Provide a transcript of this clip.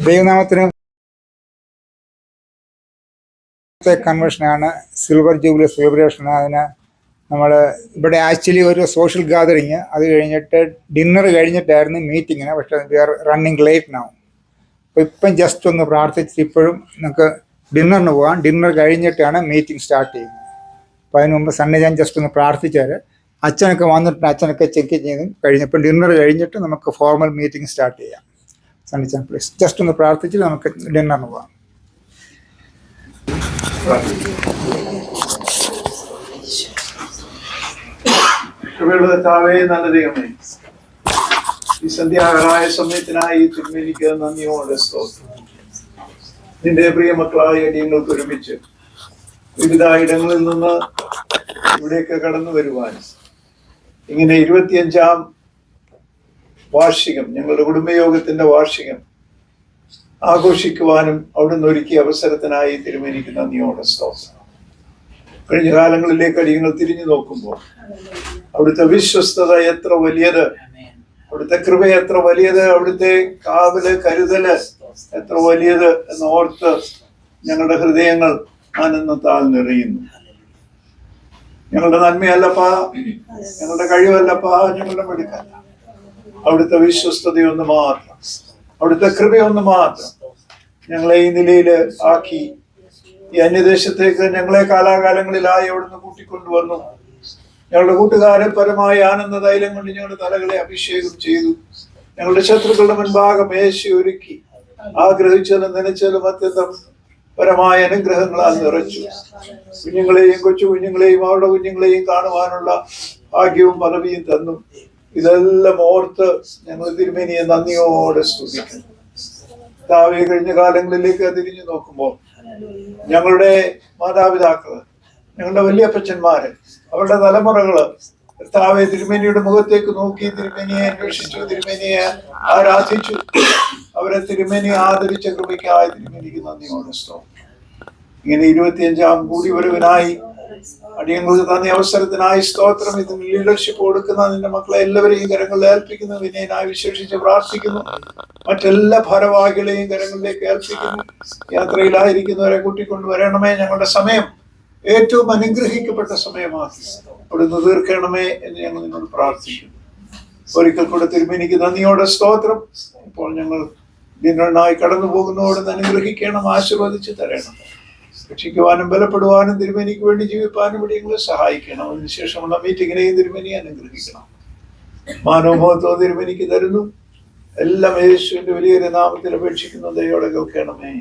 ദൈവനാമത്തിന് കൺവെൻഷനാണ് silver jubilee celebration. അതിന് നമ്മൾ ഇവിടെ ആക്ച്വലി ഒരു സോഷ്യൽ ഗാദറിങ്, അത് കഴിഞ്ഞിട്ട് ഡിന്നർ കഴിഞ്ഞിട്ടായിരുന്നു മീറ്റിങ്ങിന്. പക്ഷേ വി ആർ റണ്ണിങ് ലേറ്റ് നാവും. അപ്പോൾ ഇപ്പം ജസ്റ്റ് ഒന്ന് പ്രാർത്ഥിച്ചിട്ട് ഇപ്പോഴും നമുക്ക് ഡിന്നറിന് പോകാം. ഡിന്നർ കഴിഞ്ഞിട്ടാണ് മീറ്റിംഗ് സ്റ്റാർട്ട് ചെയ്യുന്നത്. അപ്പോൾ അതിന് മുമ്പ് സൺഡേ ഞാൻ ജസ്റ്റ് ഒന്ന് പ്രാർത്ഥിച്ചാൽ അച്ഛനൊക്കെ വന്നിട്ട് അച്ഛനൊക്കെ ചെക്ക് ചെയ്ത് കഴിഞ്ഞപ്പോൾ ഡിന്നർ കഴിഞ്ഞിട്ട് നമുക്ക് ഫോർമൽ മീറ്റിംഗ് സ്റ്റാർട്ട് ചെയ്യാം. സൺഡേ ചാൻ പ്ലീസ് ജസ്റ്റ് ഒന്ന് പ്രാർത്ഥിച്ചിട്ട് നമുക്ക് ഡിന്നറിന് പോകാം. നല്ല ദൈവമേ, ഈ സന്ധ്യാകരായ സമയത്തിനായി തിരുമേനിക്ക് നന്ദിയോടെ സ്തോത്രം. നിന്റെ പ്രിയ മക്കളായ അടിയങ്ങൾക്ക് ഒരുമിച്ച് വിവിധ ഇടങ്ങളിൽ നിന്ന് ഇവിടേക്ക് കടന്നു വരുവാൻ, ഇങ്ങനെ 25ാം വാർഷികം, ഞങ്ങളുടെ കുടുംബയോഗത്തിന്റെ വാർഷികം ആഘോഷിക്കുവാനും അവിടുന്ന് ഒരുക്കിയ അവസരത്തിനായി തിരുമേനിക്ക് നന്ദിയോടെ സ്തോത്രം. കഴിഞ്ഞ കാലങ്ങളിലേക്ക് അടിയങ്ങൾ തിരിഞ്ഞു നോക്കുമ്പോൾ അവിടുത്തെ വിശ്വസ്തത എത്ര വലിയത്, അവിടുത്തെ കൃപ എത്ര വലിയത്, അവിടുത്തെ കാവല് കരുതല് എത്ര വലിയത് എന്ന് ഓർത്ത് ഞങ്ങളുടെ ഹൃദയങ്ങൾ ആനന്ദത്താൽ നിറയുന്നു. ഞങ്ങളുടെ നന്മയല്ലപ്പാ, ഞങ്ങളുടെ കഴിവല്ലപ്പാ, ഞങ്ങളുടെ മിടുക്കല്ല, അവിടുത്തെ വിശ്വസ്തതയൊന്ന് മാത്രം, അവിടുത്തെ കൃപയൊന്ന് മാത്രം ഞങ്ങളെ ഈ നിലയിൽ ആക്കി. ഈ അന്യദേശത്തേക്ക് ഞങ്ങളെ കാലാകാലങ്ങളിലായി അവിടുന്ന് കൂട്ടിക്കൊണ്ടുവന്നു. ഞങ്ങളുടെ കൂട്ടുകാരെ പരമായ ആനന്ദ തൈലം കൊണ്ട് ഞങ്ങളുടെ തലകളെ അഭിഷേകം ചെയ്തു. ഞങ്ങളുടെ ശത്രുക്കളുടെ മുൻപാകെ മേശ ഒരുക്കി ആഗ്രഹിച്ചാലും നനച്ചാലും അത്യന്തം പരമായ അനുഗ്രഹങ്ങളാൽ നിറച്ചു. കുഞ്ഞുങ്ങളെയും കൊച്ചു കുഞ്ഞുങ്ങളെയും അവരുടെ കുഞ്ഞുങ്ങളെയും കാണുവാനുള്ള ഭാഗ്യവും പദവിയും തന്നു. ഇതെല്ലാം ഓർത്ത് ഞങ്ങൾ തിരുമേനിയെ നന്ദിയോടെ സ്തുതിക്കുന്നു. താവേ, കഴിഞ്ഞ കാലങ്ങളിലേക്ക് തിരിഞ്ഞു നോക്കുമ്പോൾ ഞങ്ങളുടെ മാതാപിതാക്കള്, ഞങ്ങളുടെ വലിയപ്പച്ചന്മാര്, അവരുടെ തലമുറകള് താവേ തിരുമേനിയുടെ മുഖത്തേക്ക് നോക്കി തിരുമേനിയെ അന്വേഷിച്ചു, തിരുമേനിയെ ആരാധിച്ചു. അവരെ തിരുമേനിയെ ആദരിച്ച കൃപയ്ക്കായി തിരുമേനിക്ക് നന്ദിയോടെ സ്തോത്രം. ഇങ്ങനെ 25ാം കൂടിവരവിനായി അടിയങ്ങൾക്ക് തന്ന അവസരത്തിനായി സ്തോത്രം. ഇതിന് ലീഡർഷിപ്പ് കൊടുക്കുന്ന നിന്റെ മക്കളെ എല്ലാവരെയും കരങ്ങളിൽ ഏൽപ്പിക്കുന്നു. വിനയനായി വിശേഷിച്ച് പ്രാർത്ഥിക്കുന്നു. മറ്റെല്ലാ ഭാരവാഹികളെയും കരങ്ങളിലേക്ക് ഏൽപ്പിക്കുന്നു. യാത്രയിലായിരിക്കുന്നവരെ കൂട്ടിക്കൊണ്ടുവരണമേ. ഞങ്ങളുടെ സമയം ഏറ്റവും അനുഗ്രഹിക്കപ്പെട്ട സമയമാക്കി അവിടുന്ന് തീർക്കണമേ എന്ന് ഞങ്ങൾ നിന്നോട് പ്രാർത്ഥിക്കുന്നു. ഒരിക്കൽ കൂടെ തിരുമേനിക്ക് നന്ദിയോടെ സ്തോത്രം. ഇപ്പോൾ ഞങ്ങൾ ഡിന്നറിനായി കടന്നു പോകുന്നതോട് അനുഗ്രഹിക്കണം, ആശീർവദിച്ച് തരണം. രക്ഷിക്കുവാനും ബലപ്പെടുവാനും തിരുമേനിക്ക് വേണ്ടി ജീവിപ്പാനും ഇവിടെ ഞങ്ങളെ സഹായിക്കണം. അതിനുശേഷമുള്ള മീറ്റിങ്ങിനെയും തിരുമേനിയെ അനുഗ്രഹിക്കണം. മാനവമഹത്വം തിരുമേനിക്ക് തരുന്നു. എല്ലാം യേശുവിന്റെ വലിയൊരു നാമത്തിൽ അപേക്ഷിക്കുന്നു. ദയോടെ കേൾക്കണമേ.